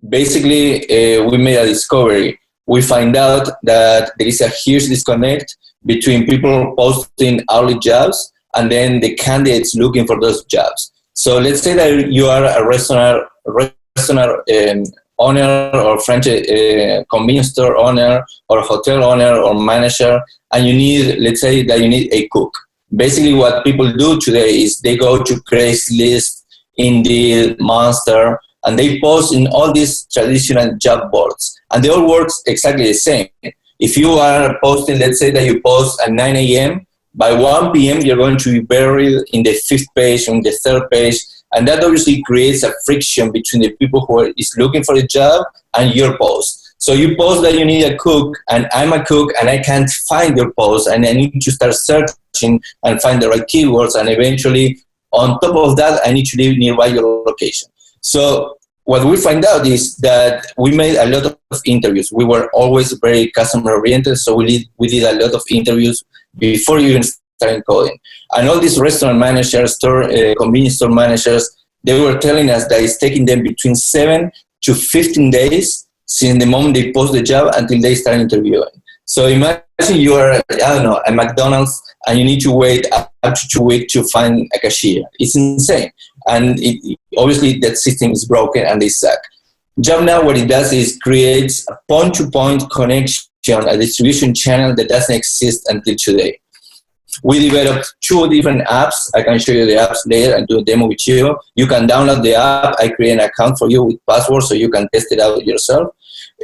basically, we made a discovery. We find out that there is a huge disconnect between people posting hourly jobs and then the candidates looking for those jobs. So let's say that you are a restaurant owner or franchise convenience store owner or hotel owner or manager, and you need, let's say that you need a cook. Basically, what people do today is they go to Craigslist, Indeed, Monster, and they post in all these traditional job boards, and they all work exactly the same. If you are posting, let's say that you post at 9 a.m., by 1 p.m. you're going to be buried in the 5th page, on the 3rd page, and that obviously creates a friction between the people who are looking for a job and your post. So you post that you need a cook, and I'm a cook, and I can't find your post, and I need to start searching and find the right keywords, and eventually, on top of that, I need to live nearby your location. So what we find out is that we made a lot of interviews. We were always very customer-oriented, so we did a lot of interviews before you even started coding. And all these restaurant managers, convenience store managers, they were telling us that it's taking them between 7 to 15 days since the moment they post the job until they start interviewing. So imagine you are, I don't know, at McDonald's, and you need to wait up to 2 weeks to find a cashier. It's insane. And obviously that system is broken and they suck. Jobnow, what it does is creates a point-to-point connection, a distribution channel that doesn't exist until today. We developed 2 different apps. I can show you the apps later and do a demo with you. You can download the app. I create an account for you with password so you can test it out yourself.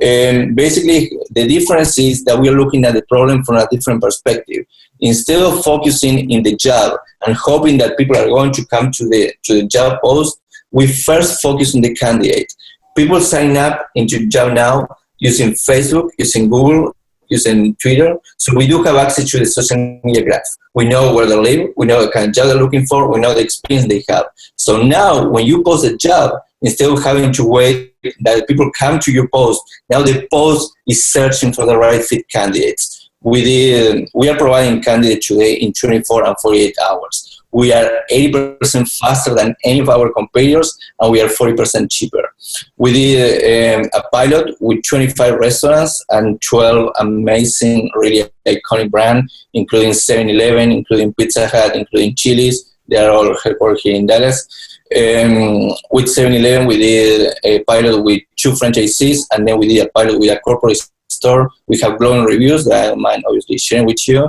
And basically, the difference is that we are looking at the problem from a different perspective. Instead of focusing in the job and hoping that people are going to come to the job post, we first focus on the candidate. People sign up into Jobnow using Facebook, using Google, using Twitter. So we do have access to the social media graph. We know where they live. We know the kind of job they're looking for. We know the experience they have. So now when you post a job, instead of having to wait that people come to your post, now the post is searching for the right fit candidates. We are providing candidates today in 24 and 48 hours. We are 80% faster than any of our competitors, and we are 40% cheaper. We did a pilot with 25 restaurants and 12 amazing, really iconic brands, including 7-Eleven, including Pizza Hut, including Chili's. They are all headquartered here in Dallas. With 7-Eleven, we did a pilot with 2 franchisees, and then we did a pilot with a corporate store. We have glowing reviews that I don't mind obviously sharing with you.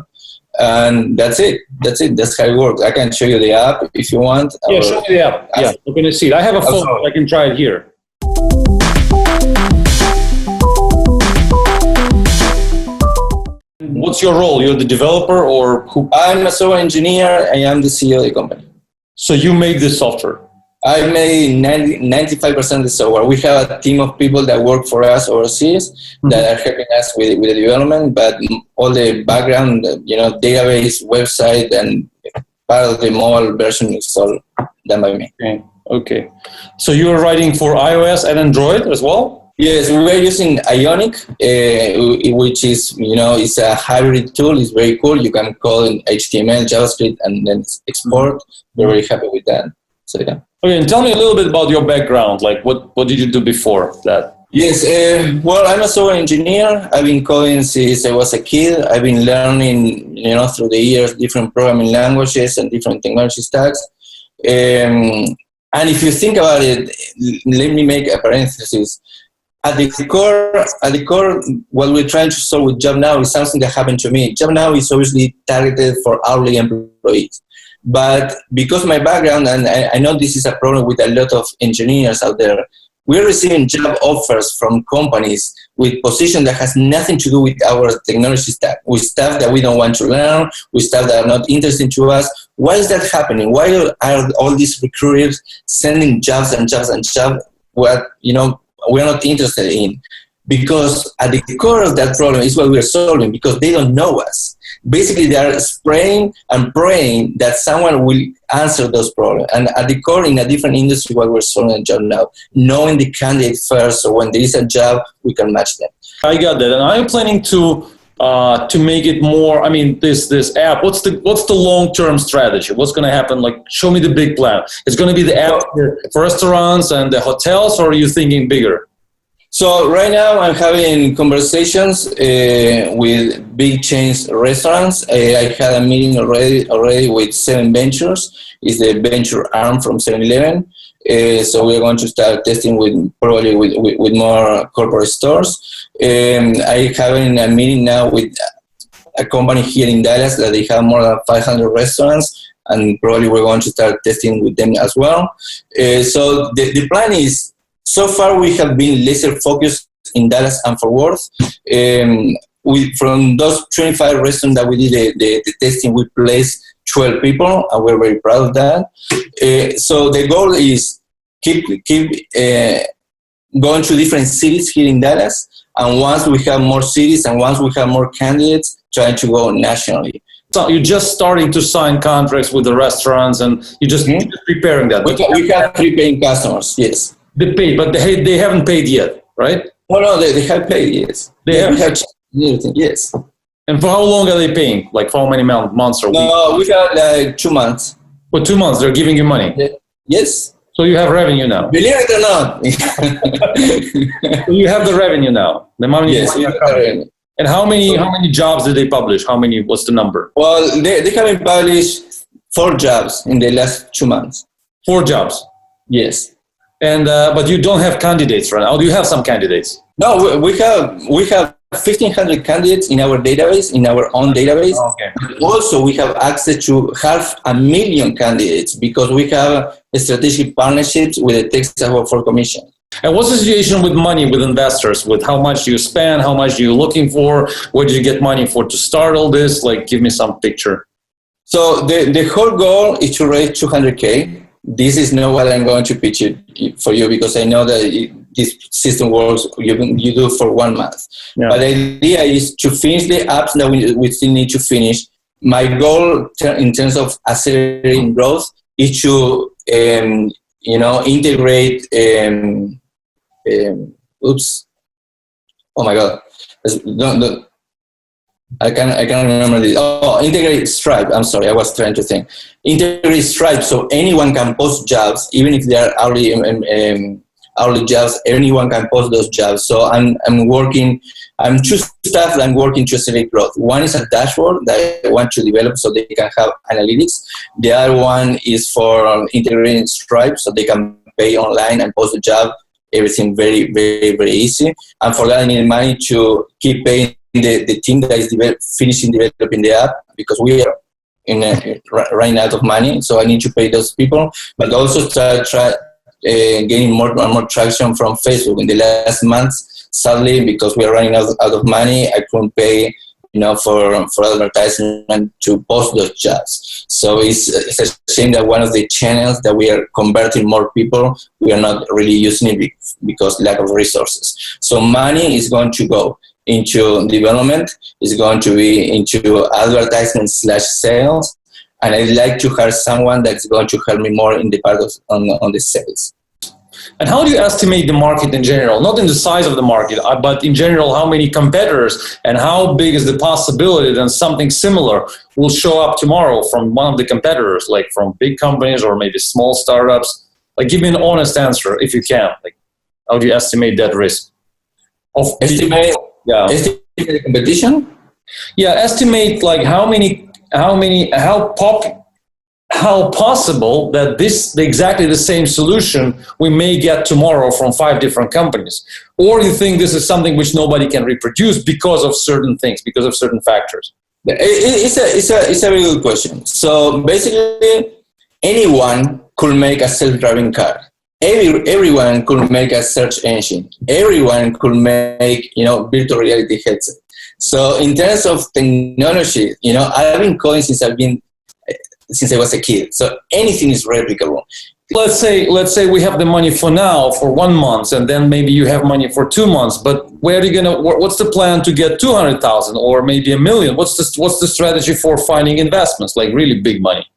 And that's it. That's how it works. I can show you the app if you want. Yeah, show me the app. Yeah, I'm going to see it. I have a phone. I can try it here. What's your role? You're the developer or who? I'm a software engineer. I am the CEO of the company. So you make this software? I made 95% of the software. We have a team of people that work for us overseas that are helping us with the development, but all the background, database, website, and part of the mobile version is all done by me. Okay. So you're writing for iOS and Android as well? Yes, we are using Ionic, which is, it's a hybrid tool. It's very cool. You can call in HTML, JavaScript, and then export. We're very happy with that. So, yeah. Okay, and tell me a little bit about your background. Like, what did you do before that? Yes, well, I'm a software engineer. I've been coding since I was a kid. I've been learning, through the years, different programming languages and different technology stacks. And if you think about it, let me make a parenthesis. At the core, what we're trying to solve with Jobnow is something that happened to me. Jobnow is obviously targeted for hourly employees. But because my background, and I know this is a problem with a lot of engineers out there, we're receiving job offers from companies with position that has nothing to do with our technology stack, with stuff that we don't want to learn, with stuff that are not interesting to us. Why is that happening? Why are all these recruiters sending jobs and jobs and jobs what, we're not interested in? Because at the core of that problem is what we're solving, because they don't know us. Basically, they are spraying and praying that someone will answer those problems. And at the core, in a different industry, what we're solving a job now, knowing the candidate first, so when there is a job, we can match them. I got that. And are you planning to make it more? I mean, this app. What's the long-term strategy? What's going to happen? Like, show me the big plan. It's going to be the app for restaurants and the hotels, or are you thinking bigger? So right now I'm having conversations with big chains restaurants. I had a meeting already with Seven Ventures. It's the venture arm from 7-Eleven. So we're going to start testing probably with more corporate stores. I having a meeting now with a company here in Dallas that they have more than 500 restaurants, and probably we're going to start testing with them as well. So the plan is, so far we have been laser focused in Dallas and Fort Worth. From those 25 restaurants that we did the testing, we placed 12 people, and we're very proud of that. So the goal is keep going to different cities here in Dallas, and once we have more cities and once we have more candidates, trying to go nationally. So you're just starting to sign contracts with the restaurants, and you're just preparing that. We have 3 paying customers, yes. They paid, but they haven't paid yet, right? No, they have paid, yes. They have everything, yes. And for how long are they paying? Like for how many months or weeks? No, we got like 2 months. For 2 months, they're giving you money? Yes. So you have revenue now? Believe it or not. So you have the revenue now? The money? Yes, we have the revenue. And how many jobs did they publish? What's the number? Well, they have published 4 jobs in the last 2 months. 4 jobs? Yes. And but you don't have candidates right now. Or do you have some candidates? No, we have 1,500 candidates in our database, in our own database. Oh, okay. Also, we have access to 500,000 candidates because we have strategic partnerships with the Texas Workforce Commission. And what's the situation with money, with investors, with how much you spend, how much you're looking for, where did you get money for to start all this? Like, give me some picture. So the whole goal is to raise 200K. This is not what I'm going to pitch it for you because I know that this system works, you do for 1 month. Yeah. But the idea is to finish the apps that we still need to finish. My goal in terms of accelerating growth is to integrate. Oh my God! I can't remember this. Oh, integrate Stripe. I'm sorry, I was trying to think. Integrate Stripe so anyone can post jobs, even if they are hourly jobs. Anyone can post those jobs. So I'm working. I'm 2 stuff that I'm working to accelerate growth. One is a dashboard that I want to develop so they can have analytics. The other one is for integrating Stripe so they can pay online and post a job. Everything very, very, very easy. And for that, I need money to keep paying the team that is finishing developing the app because we are running out of money. So I need to pay those people, but also try gaining more and more traction from Facebook. In the last months, sadly, because we are running out of money, I couldn't pay for advertisement to post those jobs. So it's a shame that one of the channels that we are converting more people, we are not really using it because lack of resources. So money is going to go into development, is going to be into advertisement /sales, and I'd like to hire someone that's going to help me more in the part of on the sales. And how do you estimate the market in general? Not in the size of the market, but in general, how many competitors and how big is the possibility that something similar will show up tomorrow from one of the competitors, like from big companies or maybe small startups? Like, give me an honest answer if you can. Like, how do you estimate that risk? Estimate the competition? Yeah, estimate like how possible that exactly the same solution we may get tomorrow from 5 different companies, or you think this is something which nobody can reproduce because of certain things, because of certain factors? It's a very good question. So basically, anyone could make a self-driving car. Everyone could make a search engine. Everyone could make virtual reality headset. So in terms of technology, I've been coding since I was a kid. So anything is replicable. Let's say we have the money for now for 1 month, and then maybe you have money for 2 months. But where are you what's the plan to get 200,000 or maybe $1 million? What's the strategy for finding investments, like really big money?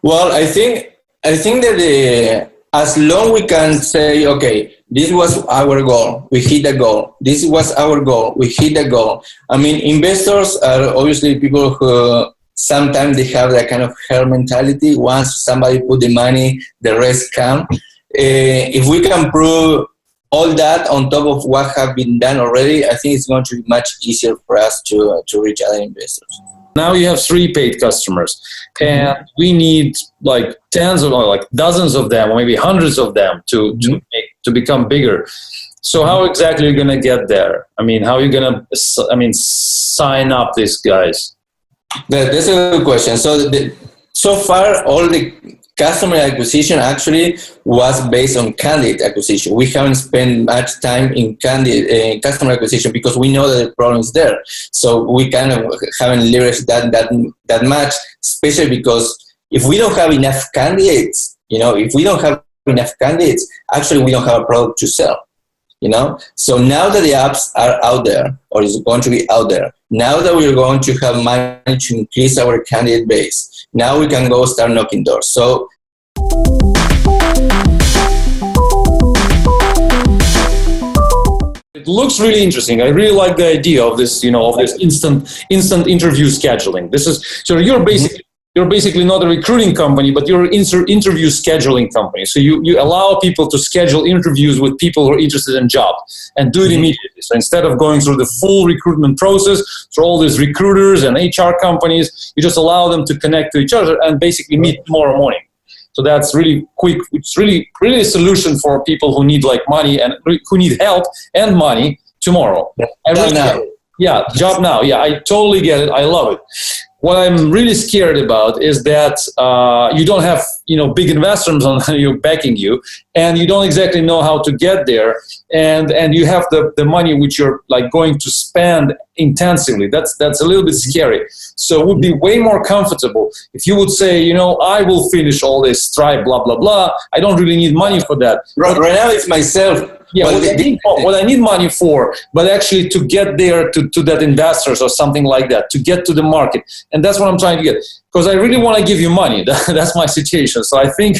Well, I think that as long we can say, okay, this was our goal, we hit the goal. This was our goal, we hit the goal. I mean, investors are obviously people who sometimes they have that kind of herd mentality. Once somebody put the money, the rest come. If we can prove all that on top of what have been done already, I think it's going to be much easier for us to reach other investors. Now you have 3 paid customers, and we need like tens of, or like dozens of them, or maybe hundreds of them to become bigger. So how exactly are you going to get there? I mean, how are you going to, sign up these guys? That's a good question. So far, all the customer acquisition actually was based on candidate acquisition. We haven't spent much time in customer acquisition because we know that the problem is there. So we kind of haven't leveraged that much, especially because if we don't have enough candidates, actually we don't have a product to sell. So now that the apps are out there, or is going to be out there, now that we're going to have money to increase our candidate base, now we can go start knocking doors. So it looks really interesting. I really like the idea of this, of this instant interview scheduling. This is, so you're basically not a recruiting company, but you're an interview scheduling company. So you allow people to schedule interviews with people who are interested in jobs and do it immediately. So instead of going through the full recruitment process through all these recruiters and HR companies, you just allow them to connect to each other and basically meet tomorrow morning. So that's really quick. It's really a solution for people who need like money and who need help and money tomorrow. Jobnow. Yeah, I totally get it. I love it. What I'm really scared about is that you don't have big investors on you backing you, and you don't exactly know how to get there, and you have the money which you're like going to spend intensively. That's a little bit scary. So it would be way more comfortable if you would say, I will finish all this Stripe, blah blah blah. I don't really need money for that. Right now it's myself. Yeah, what I need money for, but actually to get there to that investors or something like that, to get to the market. And that's what I'm trying to get. Because I really want to give you money. That's my situation. So I think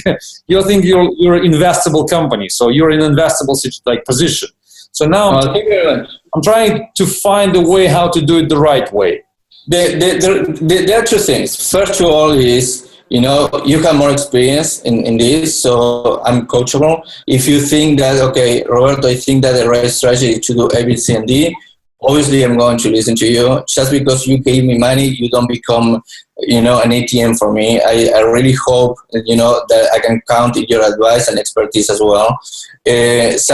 you're an investable company. So you're in an investable position. So now I'm trying to find a way how to do it the right way. There are 2 things. First of all is, you have more experience in this, so I'm coachable. If you think that, okay, Roberto, I think that the right strategy is to do A, B, C, and D, obviously I'm going to listen to you. Just because you gave me money, you don't become, an ATM for me. I really hope, that I can count on your advice and expertise as well. This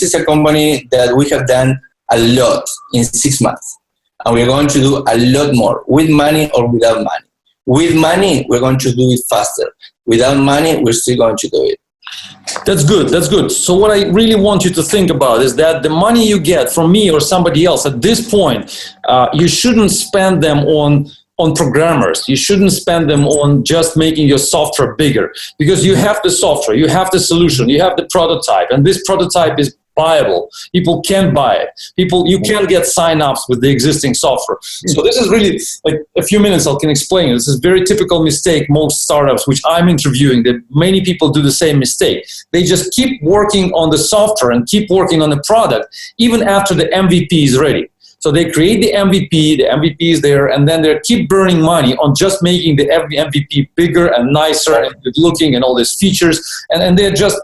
is a company that we have done a lot in 6 months, and we're going to do a lot more with money or without money. With money, we're going to do it faster. Without money, we're still going to do it. That's good. So what I really want you to think about is that the money you get from me or somebody else at this point, you shouldn't spend them on programmers. You shouldn't spend them on just making your software bigger, because you have the software, you have the solution, you have the prototype, and this prototype is buyable. People can buy it. You can get sign-ups with the existing software. So this is really, like, a few minutes I can explain. This is a very typical mistake most startups which I'm interviewing, that many people do the same mistake. They just keep working on the software and keep working on the product even after the MVP is ready. So they create the MVP is there, and then they keep burning money on just making the MVP bigger and nicer and good looking and all these features. And they're just,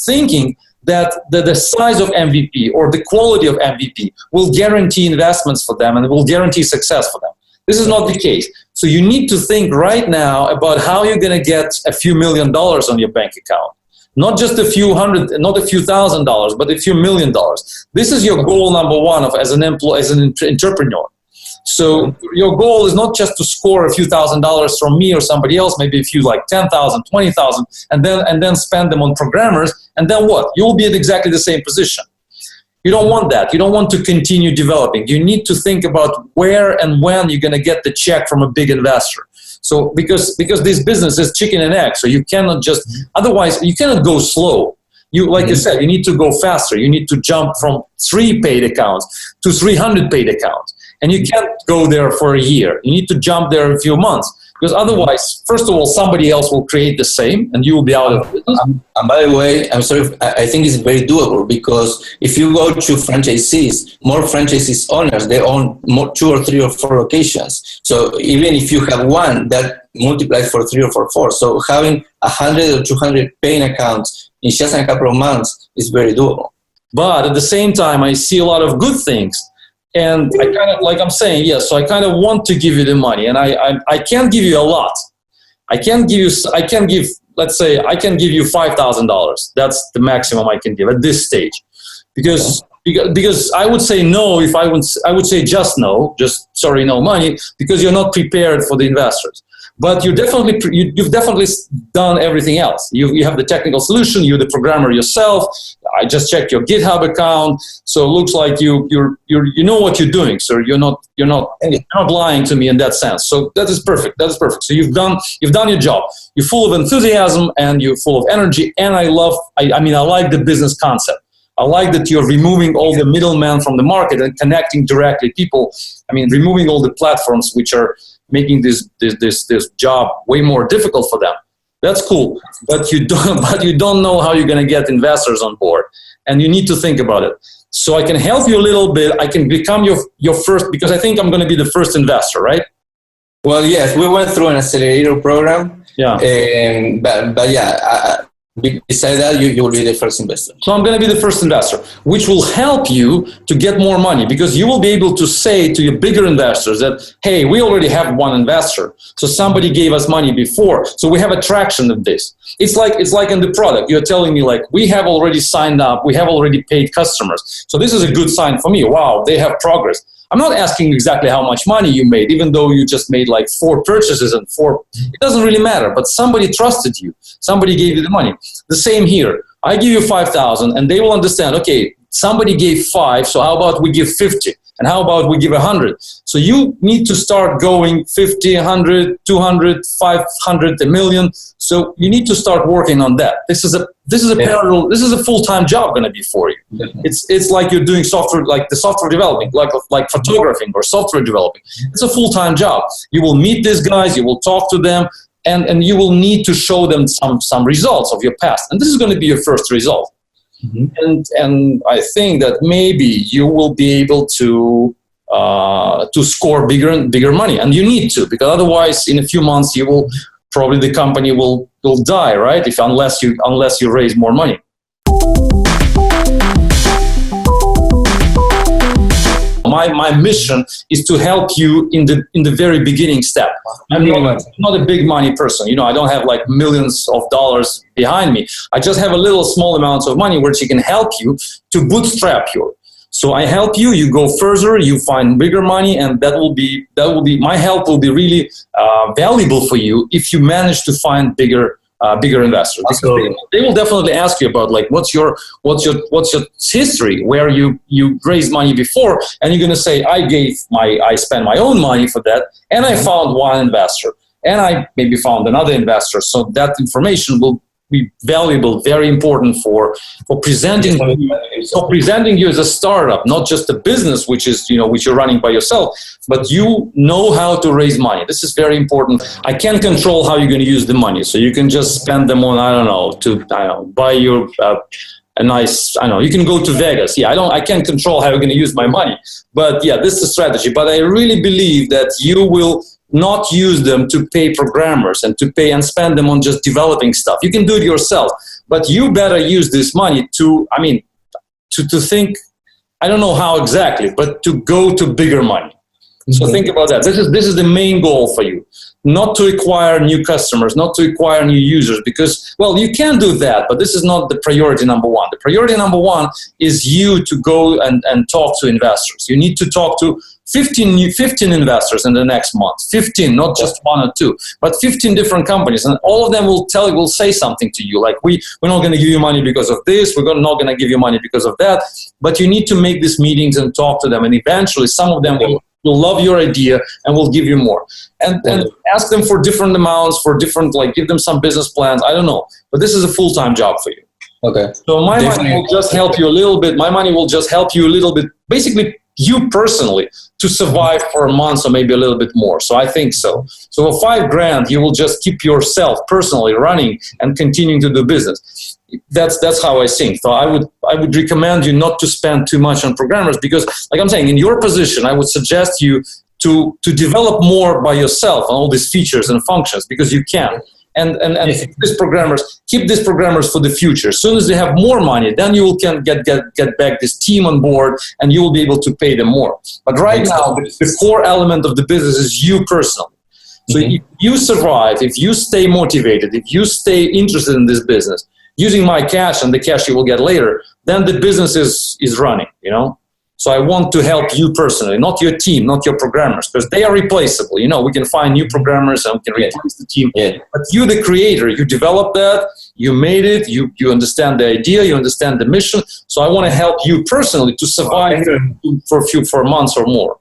thinking that the size of MVP or the quality of MVP will guarantee investments for them and will guarantee success for them. This is not the case. So you need to think right now about how you're going to get a few $1 million on your bank account. Not just a few hundred, not a few $1,000s, but a few $1 million. This is your goal number one as an entrepreneur. So your goal is not just to score a few $1,000s from me or somebody else, maybe a few like 10,000, 20,000, and then spend them on programmers. And then what? You will be at exactly the same position. You don't want that. You don't want to continue developing. You need to think about where and when you're going to get the check from a big investor. So because this business is chicken and egg, so you cannot just, otherwise you cannot go slow. Like I said, you need to go faster. You need to jump from 3 paid accounts to 300 paid accounts. And you can't go there for a year. You need to jump there in a few months. Because otherwise, first of all, somebody else will create the same and you will be out of business. And by the way, I'm sorry, I think it's very doable, because if you go to franchisees, more franchisees owners, they own 2 or 3 or 4 locations. So even if you have one, that multiplies for 3 or for 4. So having 100 or 200 paying accounts in just a couple of months It's very doable. But at the same time, I see a lot of good things. And I kind of, like I'm saying, yes, so I kind of want to give you the money. And I can't give you a lot. I can give, let's say, I can give you $5,000. That's the maximum I can give at this stage. Because I would say no if I would say just no, just sorry, no money, because you're not prepared for the investors. But you've definitely done everything else. You have the technical solution. You're the programmer yourself. I just checked your GitHub account, so it looks like you know what you're doing. So you're not lying to me in that sense. So that is perfect. That is perfect. So you've done your job. You're full of enthusiasm and you're full of energy. And I like the business concept. I like that you're removing all the middlemen from the market and connecting directly people. I mean, removing all the platforms which are making this job way more difficult for them. That's cool, but you don't know how you're going to get investors on board, and you need to think about it. So I can help you a little bit. I can become your first, because I think I'm going to be the first investor, right? Well, yes, we went through an accelerator program. Yeah. But yeah. Besides that, you will be the first investor. So I'm going to be the first investor, which will help you to get more money, because you will be able to say to your bigger investors that, hey, we already have one investor. So somebody gave us money before. So we have a traction of this. It's like in the product. You're telling me, like, we have already signed up. We have already paid customers. So this is a good sign for me. Wow, they have progress. I'm not asking exactly how much money you made, even though you just made like 4 purchases and 4. It doesn't really matter, but somebody trusted you. Somebody gave you the money. The same here. I give you 5,000 and they will understand, okay, somebody gave 5, so how about we give 50? And how about we give 100? So you need to start going 50, 100, 200, 500, a million. So you need to start working on that. This is a parallel. This is a full-time job going to be for you. It's like you're doing software, like the software developing, like photographing or software developing. It's a full-time job. You will meet these guys. You will talk to them, and you will need to show them some results of your past. And this is going to be your first result. Mm-hmm. And I think that maybe you will be able to score bigger money, and you need to, because otherwise, in a few months, the company will die, right? Unless you raise more money. My mission is to help you in the very beginning step. I'm not a big money person. I don't have like millions of dollars behind me. I just have a little small amounts of money which can help you to bootstrap you. So I help you. You go further. You find bigger money, and that will be my help will be really valuable for you if you manage to find bigger investors. They will definitely ask you about, like, what's your history, where you raised money before, and you're going to say, I spent my own money for that, and I found one investor, and I maybe found another investor. So that information will be valuable, very important for presenting you as a startup, not just a business which you're running by yourself, but you know how to raise money. This is very important. I can't control how you're going to use the money, so you can just spend them on buy your a nice, you can go to Vegas. Yeah, I can't control how you're going to use my money, but yeah, this is a strategy. But I really believe that you will not use them to pay programmers and and spend them on just developing stuff. You can do it yourself, but you better use this money to think, I don't know how exactly, but to go to bigger money. So think about that. This is the main goal for you. Not to acquire new customers, not to acquire new users, because, well, you can do that, but this is not the priority number one. The priority number one is you to go and talk to investors. You need to talk to 15 investors in the next month. 15, not just 1 or 2, but 15 different companies, and all of them will say something to you, like, we're not going to give you money because of this, we're not going to give you money because of that. But you need to make these meetings and talk to them, and eventually some of them will love your idea and will give you more. And ask them for different amounts, for different, give them some business plans. I don't know. But this is a full-time job for you. Okay. So my money will just help you a little bit. My money will just help you a little bit. Basically, you personally, to survive for a month or maybe a little bit more. So I think so. So for $5,000, you will just keep yourself personally running and continuing to do business. That's how I think. So I would recommend you not to spend too much on programmers, because, like I'm saying, in your position, I would suggest you to develop more by yourself on all these features and functions, because you can. and keep these programmers for the future. As soon as they have more money, then you can get back this team on board, and you will be able to pay them more. But right now, the core element of the business is you personally. So if you survive, if you stay motivated, if you stay interested in this business, using my cash and the cash you will get later, then the business is running, you know? So I want to help you personally, not your team, not your programmers, because they are replaceable. You know, we can find new programmers and we can replace the team. Yeah. But you, the creator, you developed that, you made it, you understand the idea, you understand the mission. So I want to help you personally to survive for months or more.